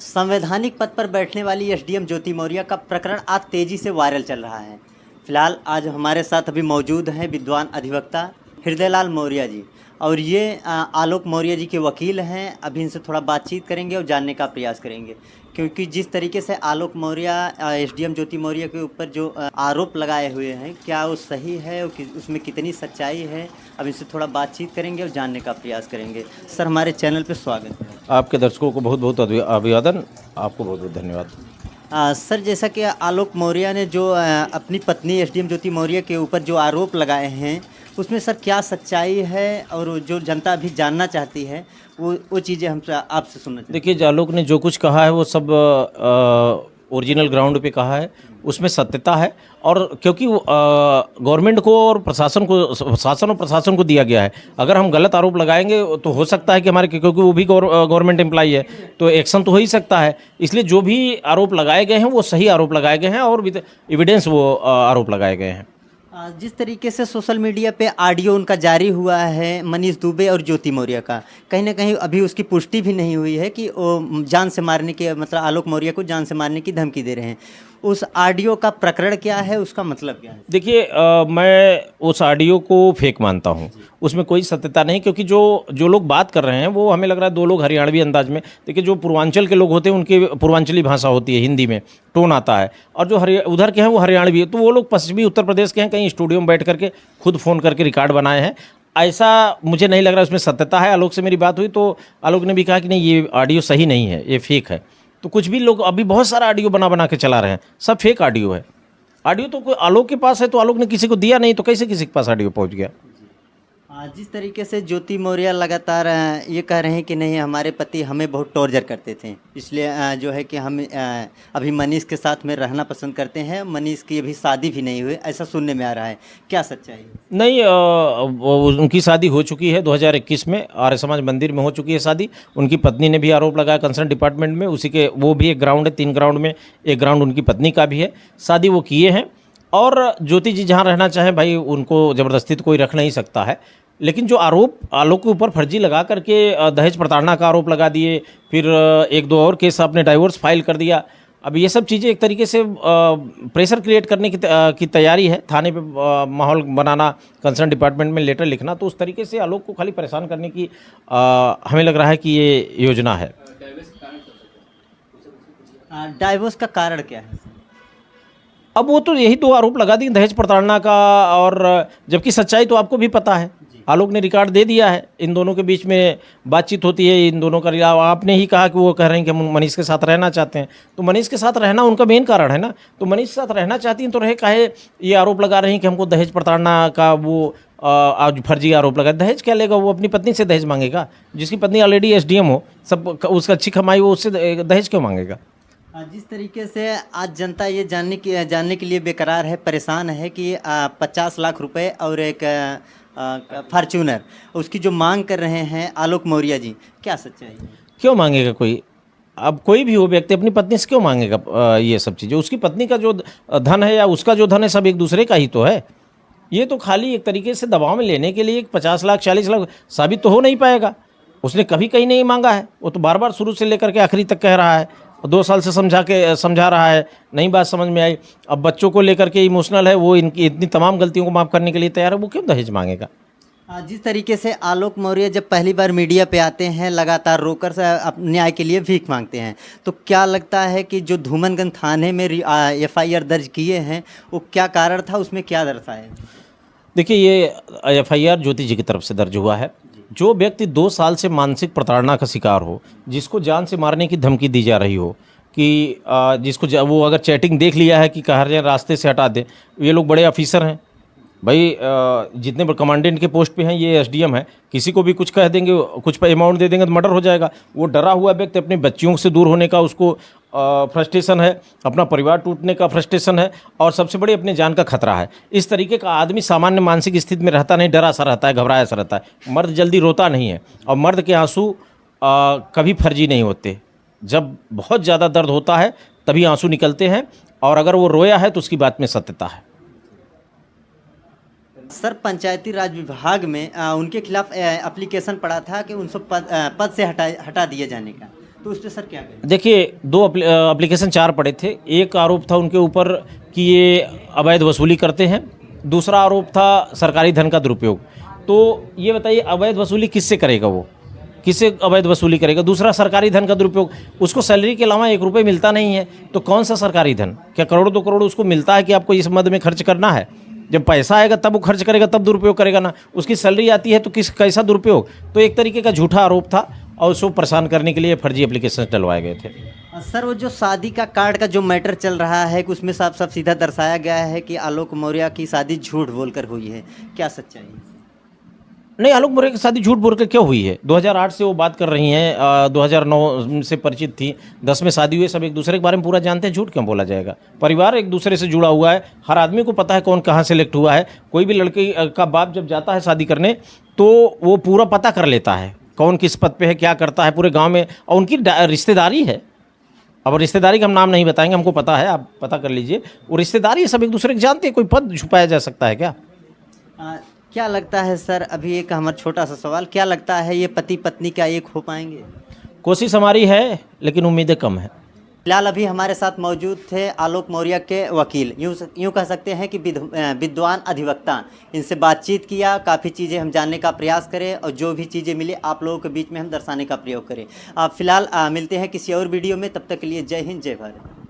संवैधानिक पद पर बैठने वाली एसडीएम ज्योति मौर्य का प्रकरण आज तेजी से वायरल चल रहा है। फिलहाल आज हमारे साथ अभी मौजूद हैं विद्वान अधिवक्ता हृदयलाल मौर्य जी, और ये आलोक मौर्य जी के वकील हैं। अभी इनसे थोड़ा बातचीत करेंगे और जानने का प्रयास करेंगे, क्योंकि जिस तरीके से आलोक मौर्य एसडीएम ज्योति मौर्य के ऊपर जो आरोप लगाए हुए हैं, क्या वो सही है और उसमें कितनी सच्चाई है, अब इनसे थोड़ा बातचीत करेंगे और जानने का प्रयास करेंगे। सर, हमारे चैनल पर स्वागत है। आपके दर्शकों को बहुत बहुत अभिवादन, आपको बहुत बहुत धन्यवाद। सर, जैसा कि आलोक मौर्य ने जो अपनी पत्नी एसडीएम ज्योति मौर्य के ऊपर जो आरोप लगाए हैं, उसमें सर क्या सच्चाई है और जो जनता अभी जानना चाहती है वो चीज़ें हम आपसे सुनना चाहते हैं। देखिए, आलोक ने जो कुछ कहा है वो सब ओरिजिनल ग्राउंड पे कहा है, उसमें सत्यता है। और क्योंकि गवर्नमेंट को और प्रशासन को, शासन और प्रशासन को दिया गया है, अगर हम गलत आरोप लगाएंगे तो हो सकता है कि हमारे, क्योंकि वो भी गवर्नमेंट एम्प्लॉई है, तो एक्शन तो हो ही सकता है। इसलिए जो भी आरोप लगाए गए हैं वो सही आरोप लगाए गए हैं और विद एविडेंस वो आरोप लगाए गए हैं। जिस तरीके से सोशल मीडिया पे ऑडियो उनका जारी हुआ है मनीष दुबे और ज्योति मौर्य का, कहीं ना कहीं अभी उसकी पुष्टि भी नहीं हुई है कि वो जान से मारने की, मतलब आलोक मौर्य को जान से मारने की धमकी दे रहे हैं। उस ऑडियो का प्रकरण क्या है, उसका मतलब क्या है? देखिए, मैं उस ऑडियो को फेक मानता हूँ, उसमें कोई सत्यता नहीं। क्योंकि जो लोग बात कर रहे हैं वो हमें लग रहा है दो लोग हरियाणवी अंदाज में, देखिए जो पूर्वांचल के लोग होते हैं उनकी पूर्वांचली भाषा होती है, हिंदी में टोन आता है, और जो उधर के हैं वो हरियाणवी है, तो वो लोग पश्चिमी उत्तर प्रदेश के हैं, कहीं स्टूडियो में बैठ करके खुद फ़ोन करके रिकॉर्ड बनाए हैं। ऐसा मुझे नहीं लग रहा उसमें सत्यता है। आलोक से मेरी बात हुई तो आलोक ने भी कहा कि नहीं, ये ऑडियो सही नहीं है, ये फेक है। तो कुछ भी लोग अभी बहुत सारा ऑडियो बना के चला रहे हैं, सब फेक ऑडियो है। ऑडियो तो कोई आलोक के पास है, तो आलोक ने किसी को दिया नहीं, तो कैसे किसी के पास ऑडियो पहुंच गया? जिस तरीके से ज्योति मौर्य लगातार ये कह रहे हैं कि नहीं, हमारे पति हमें बहुत टॉर्चर करते थे, इसलिए जो है कि हम अभी मनीष के साथ में रहना पसंद करते हैं। मनीष की अभी शादी भी नहीं हुई, ऐसा सुनने में आ रहा है, क्या सच्चाई है? नहीं, उनकी शादी हो चुकी है 2021 में, आर्य समाज मंदिर में हो चुकी है शादी। उनकी पत्नी ने भी आरोप लगाया कंसर्न डिपार्टमेंट में, उसी के वो भी एक ग्राउंड है, 3 ग्राउंड में एक ग्राउंड उनकी पत्नी का भी है। शादी वो किए हैं, और ज्योति जी जहाँ रहना चाहें भाई, उनको ज़बरदस्ती तो कोई रख नहीं सकता है। लेकिन जो आरोप आलोक के ऊपर फर्जी लगा करके दहेज प्रताड़ना का आरोप लगा दिए, फिर 1-2 और केस आपने डाइवोर्स फाइल कर दिया। अब ये सब चीज़ें एक तरीके से प्रेशर क्रिएट करने की तैयारी है, थाने पे माहौल बनाना, कंसर्न डिपार्टमेंट में लेटर लिखना, तो उस तरीके से आलोक को खाली परेशान करने की हमें लग रहा है कि ये योजना है। डाइवोर्स का कारण क्या है? अब वो तो यही 2 आरोप लगा दिए, दहेज प्रताड़ना का, और जबकि सच्चाई तो आपको भी पता है। आलोक ने रिकॉर्ड दे दिया है, इन दोनों के बीच में बातचीत होती है, इन दोनों का। आपने ही कहा कि वो कह रहे हैं कि हम मनीष के साथ रहना चाहते हैं, तो मनीष के साथ रहना उनका मेन कारण है ना। तो मनीष के साथ रहना चाहती हैं तो रहे, काहे ये आरोप लगा रही हैं कि हमको दहेज प्रताड़ना का वो आज फर्जी आरोप लगा। दहेज क्या लेगा वो? अपनी पत्नी से दहेज मांगेगा? जिसकी पत्नी ऑलरेडी एसडीएम हो, सब उसका अच्छी कमाई हो, उससे दहेज क्यों मांगेगा? जिस तरीके से आज जनता ये जानने के लिए बेकरार है, परेशान है कि 50 लाख रुपए और एक फॉर्च्यूनर, उसकी जो मांग कर रहे हैं आलोक मौर्य जी, क्या सच्चाई है? क्यों मांगेगा कोई? अब कोई भी हो व्यक्ति अपनी पत्नी से क्यों मांगेगा ये सब चीज़ें? उसकी पत्नी का जो धन है या उसका जो धन है, सब एक दूसरे का ही तो है। ये तो खाली एक तरीके से दबाव में लेने के लिए 50 लाख 40 लाख साबित तो हो नहीं पाएगा। उसने कभी कहीं नहीं मांगा है, वो तो बार बार शुरू से लेकर के आखिरी तक कह रहा है। 2 साल से समझा रहा है, नहीं बात समझ में आई। अब बच्चों को लेकर के इमोशनल है, वो इनकी इतनी तमाम गलतियों को माफ़ करने के लिए तैयार है, वो क्यों दहेज मांगेगा? जिस तरीके से आलोक मौर्य जब पहली बार मीडिया पे आते हैं, लगातार रोकर से न्याय के लिए भीख मांगते हैं, तो क्या लगता है कि जो धूमनगंज थाने में एफआईआर दर्ज किए हैं, वो क्या कारण था, उसमें क्या दर्शाया? देखिए, ये एफआईआर ज्योति जी की तरफ से दर्ज हुआ है। जो व्यक्ति 2 साल से मानसिक प्रताड़ना का शिकार हो, जिसको जान से मारने की धमकी दी जा रही हो, कि जिसको वो अगर चैटिंग देख लिया है कि कहा रास्ते से हटा दे। ये लोग बड़े ऑफिसर हैं भाई, जितने कमांडेंट के पोस्ट पे हैं, ये एसडीएम है, किसी को भी कुछ कह देंगे, कुछ अमाउंट दे देंगे तो मर्डर हो जाएगा। वो डरा हुआ व्यक्ति, अपने बच्चियों से दूर होने का उसको फ्रस्ट्रेशन है, अपना परिवार टूटने का फ्रस्ट्रेशन है, और सबसे बड़ी अपनी जान का खतरा है। इस तरीके का आदमी सामान्य मानसिक स्थिति में रहता नहीं, डरा सा रहता है, घबराया सा रहता है। मर्द जल्दी रोता नहीं है, और मर्द के आंसू कभी फर्जी नहीं होते। जब बहुत ज़्यादा दर्द होता है तभी आंसू निकलते हैं, और अगर वो रोया है तो उसकी बात में सत्यता है। सर, पंचायती राज विभाग में उनके खिलाफ एप्लीकेशन पड़ा था कि उनसे पद से हटा दिए जाने का, तो उस पर सर क्या कहें? देखिए, दो एप्लीकेशन 4 पड़े थे। एक आरोप था उनके ऊपर कि ये अवैध वसूली करते हैं, दूसरा आरोप था सरकारी धन का दुरुपयोग। तो ये बताइए, अवैध वसूली किससे करेगा वो? किससे अवैध वसूली करेगा? दूसरा सरकारी धन का दुरुपयोग, उसको सैलरी के अलावा 1 रुपये मिलता नहीं है, तो कौन सा सरकारी धन? क्या करोड़ 2 करोड़ उसको मिलता है कि आपको इस मद में खर्च करना है? जब पैसा आएगा तब वो खर्च करेगा, तब दुरुपयोग करेगा ना। उसकी सैलरी आती है तो कैसा दुरुपयोग? तो एक तरीके का झूठा आरोप था और उसको परेशान करने के लिए फर्जी एप्लीकेशन डलवाए गए थे। सर वो जो शादी का कार्ड का जो मैटर चल रहा है कि उसमें साफ साफ सीधा दर्शाया गया है कि आलोक मौर्य की शादी झूठ बोलकर हुई है, क्या सच्चाई है? नहीं, आलोक मौर्य की शादी झूठ बोल कर क्यों हुई है? 2008 से वो बात कर रही हैं, 2009 से परिचित थी, 10 में शादी हुई, सब एक दूसरे के बारे में पूरा जानते हैं, झूठ क्यों बोला जाएगा? परिवार एक दूसरे से जुड़ा हुआ है, हर आदमी को पता है कौन कहाँ सेलेक्ट हुआ है। कोई भी लड़के का बाप जब जाता है शादी करने तो वो पूरा पता कर लेता है कौन किस पद पे है, क्या करता है पूरे गाँव में, और उनकी रिश्तेदारी है। अब रिश्तेदारी का हम नाम नहीं बताएंगे, हमको पता है, आप पता कर लीजिए। वो रिश्तेदारी सब एक दूसरे को जानते हैं, कोई पद छुपाया जा सकता है क्या? क्या लगता है सर, अभी एक हमारा छोटा सा सवाल, क्या लगता है ये पति पत्नी क्या एक हो पाएंगे? कोशिश हमारी है, लेकिन उम्मीदें कम है। फिलहाल अभी हमारे साथ मौजूद थे आलोक मौर्य के वकील, यूँ कह सकते हैं कि विद्वान अधिवक्ता। इनसे बातचीत किया, काफ़ी चीज़ें हम जानने का प्रयास करें और जो भी चीज़ें मिले आप लोगों के बीच में हम दर्शाने का प्रयोग करें। फिलहाल मिलते हैं किसी और वीडियो में, तब तक के लिए जय हिंद, जय भारत।